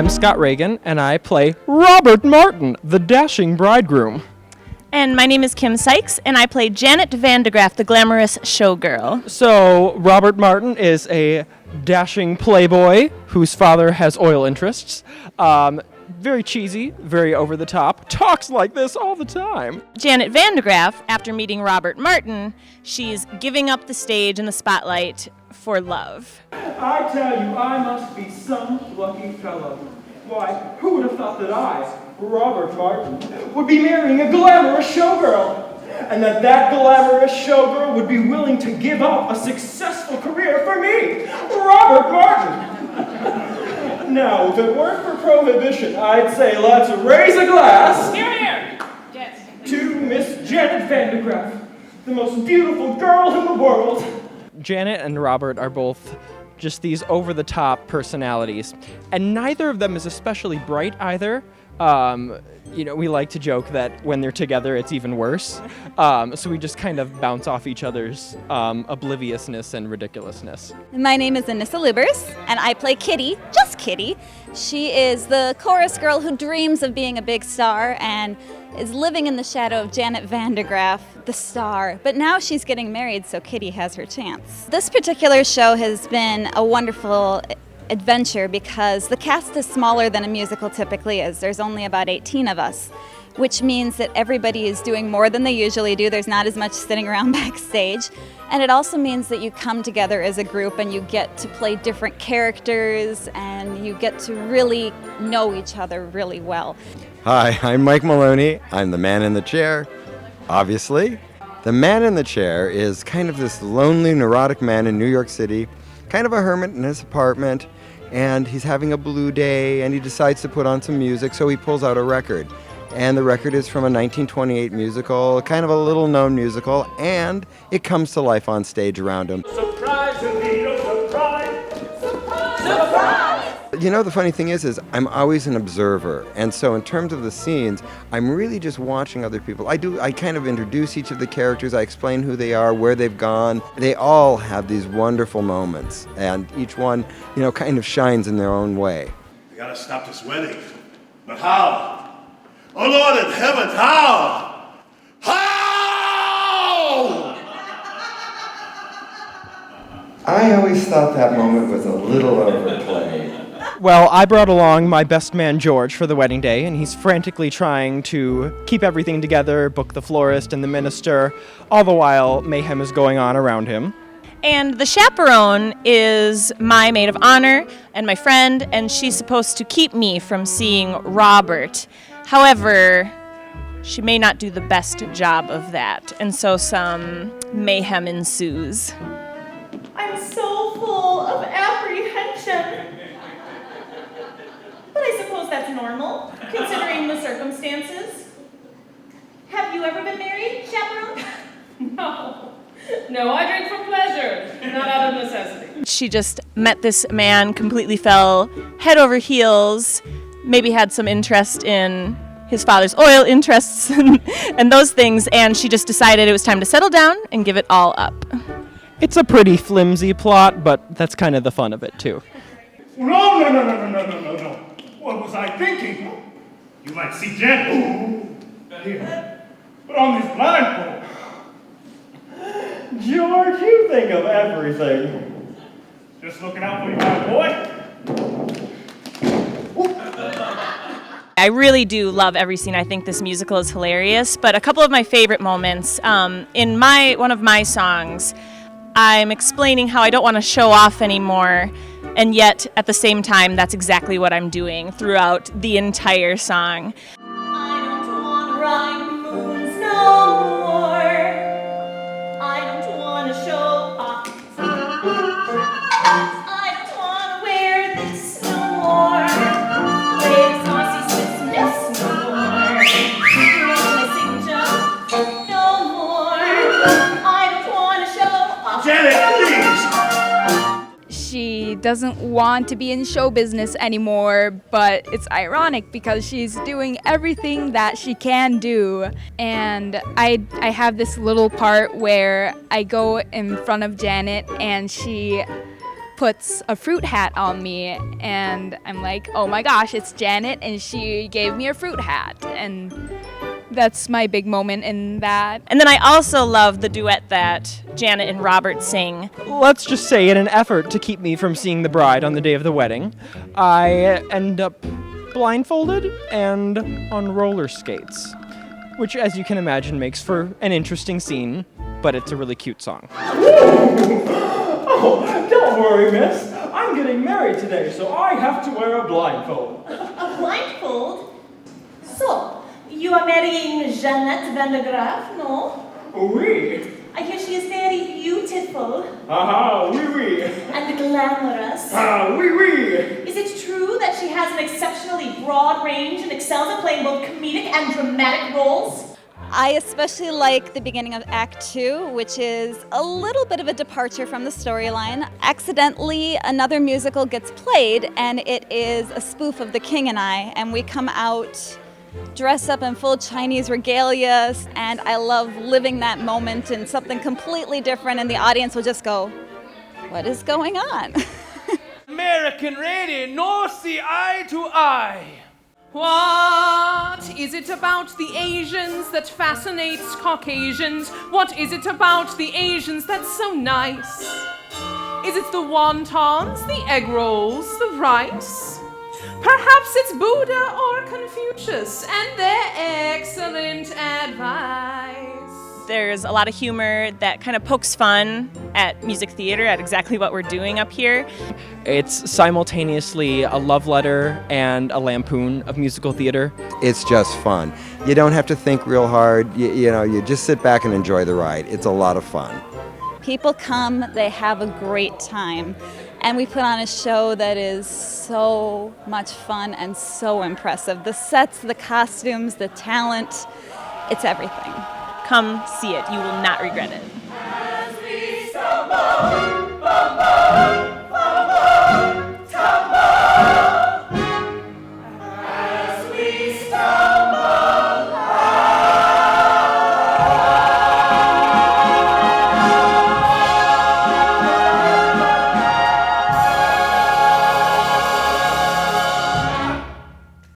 I'm Scott Reagan, and I play Robert Martin, the dashing bridegroom. And my name is Kim Sykes, and I play Janet Van de Graaff, the glamorous showgirl. So, Robert Martin is a dashing playboy whose father has oil interests. Very cheesy, very over the top, talks like this all the time. Janet Van de Graaff, after meeting Robert Martin, she's giving up the stage and the spotlight for love. I tell you, I must be some lucky fellow. Why, who would have thought that I, Robert Martin, would be marrying a glamorous showgirl, and that glamorous showgirl would be willing to give up a successful career for me, Robert Martin. Now, if it weren't for prohibition, I'd say let's raise a glass to Miss Janet Van de Graaff, the most beautiful girl in the world. Janet and Robert are both just these over-the-top personalities, and neither of them is especially bright either. We like to joke that when they're together, it's even worse. So we just kind of bounce off each other's obliviousness and ridiculousness. My name is Anissa Lubers, and I play Kitty, just Kitty. She is the chorus girl who dreams of being a big star and is living in the shadow of Janet Van de Graaff, the star. But now she's getting married, so Kitty has her chance. This particular show has been a wonderful adventure because the cast is smaller than a musical typically is. There's only about 18 of us, which means that everybody is doing more than they usually do. There's not as much sitting around backstage. And it also means that you come together as a group and you get to play different characters and you get to really know each other really well. Hi, I'm Mike Maloney. I'm the man in the chair, obviously. The man in the chair is kind of this lonely, neurotic man in New York City, kind of a hermit in his apartment, and he's having a blue day, and he decides to put on some music, so he pulls out a record. And the record is from a 1928 musical, kind of a little-known musical, and it comes to life on stage around him. Surprise, surprise! Surprise! You know, the funny thing is I'm always an observer, and so in terms of the scenes, I'm really just watching other people. I kind of introduce each of the characters, I explain who they are, where they've gone. They all have these wonderful moments, and each one, kind of shines in their own way. We gotta stop this wedding. But how? Oh Lord in heaven, how? How? I always thought that moment was a little overplayed. Well, I brought along my best man, George, for the wedding day, and he's frantically trying to keep everything together, book the florist and the minister, all the while mayhem is going on around him. And the chaperone is my maid of honor and my friend, and she's supposed to keep me from seeing Robert. However, she may not do the best job of that, and so some mayhem ensues. I'm so full of apprehension. But I suppose that's normal, considering the circumstances. Have you ever been married, chaperone? No, I drink for pleasure, not out of necessity. She just met this man, completely fell head over heels, maybe had some interest in his father's oil interests and those things, and she just decided it was time to settle down and give it all up. It's a pretty flimsy plot, but that's kind of the fun of it, too. No. What was I thinking? You might see Janet. Here. Put on this blindfold. George, you think of everything. Just looking out for you, my boy. I really do love every scene. I think this musical is hilarious, but a couple of my favorite moments, in one of my songs, I'm explaining how I don't want to show off anymore, and yet at the same time, that's exactly what I'm doing throughout the entire song. I don't want to ride moons no more. I don't want to show off. I don't want to wear this no more. Wear this saucy stiffness no more. Raise my signature no more. I don't want to show off. Janet, please! She doesn't want to be in show business anymore, but it's ironic because she's doing everything that she can do. And I have this little part where I go in front of Janet and she puts a fruit hat on me, and I'm like, oh my gosh, it's Janet, and she gave me a fruit hat, and that's my big moment in that. And then I also love the duet that Janet and Robert sing. Let's just say, in an effort to keep me from seeing the bride on the day of the wedding, I end up blindfolded and on roller skates, which, as you can imagine, makes for an interesting scene, but it's a really cute song. Oh, don't worry, miss. I'm getting married today, so I have to wear a blindfold. A blindfold? So, you are marrying Jeannette Van de Graaf, no? Oui. I hear she is very beautiful Aha, oui, oui. and glamorous. Ah, oui, oui. Is it true that she has an exceptionally broad range and excels at playing both comedic and dramatic roles? I especially like the beginning of Act 2, which is a little bit of a departure from the storyline. Accidentally, another musical gets played, and it is a spoof of The King and I, and we come out dressed up in full Chinese regalia, and I love living that moment in something completely different, and the audience will just go, what is going on? American radio, no see eye to eye. What is it about the Asians that fascinates Caucasians? What is it about the Asians that's so nice? Is it the wontons, the egg rolls, the rice? Perhaps it's Buddha or Confucius and their excellent advice. There's a lot of humor that kind of pokes fun at music theater, at exactly what we're doing up here. It's simultaneously a love letter and a lampoon of musical theater. It's just fun. You don't have to think real hard. You just sit back and enjoy the ride. It's a lot of fun. People come, they have a great time, and we put on a show that is so much fun and so impressive. The sets, the costumes, the talent, it's everything. Come see it. You will not regret it. As we stumble,